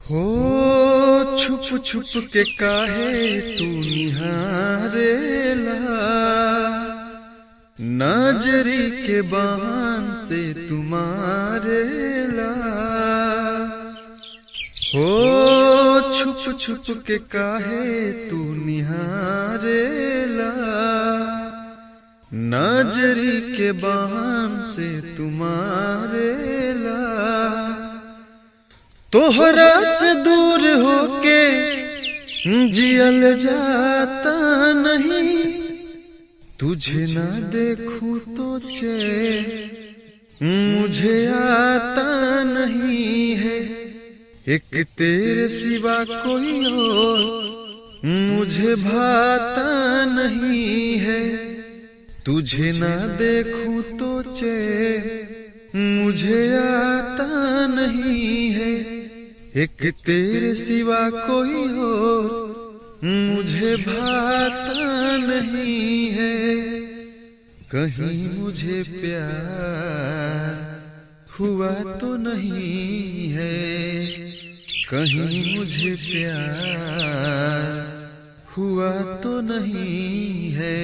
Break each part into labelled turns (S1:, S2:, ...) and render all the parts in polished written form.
S1: हो छुप छुप के काहे तू निहारेला, नजरी के बाण से तुम्हारेला। हो छुप छुप के काहे तू निहारेला, नजरी के बाण से तुम्हारेला। तोहरा से दूर होके जियल जाता नहीं, तुझे ना देखूं तो चैन मुझे आता नहीं है। एक तेरे सिवा कोई और मुझे भाता नहीं है। तुझे ना देखूं तो चैन मुझे आता नहीं है। एक तेरे सिवा कोई और मुझे भाता नहीं है। कहीं मुझे प्यार हुआ तो नहीं है, कहीं मुझे प्यार हुआ तो नहीं है।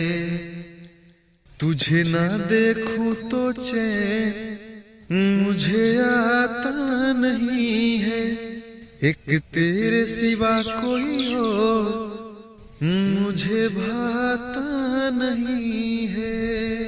S1: तुझे ना देखूं तो चैन मुझे आता नहीं है। एक तेरे सिवा कोई और मुझे भाता नहीं है।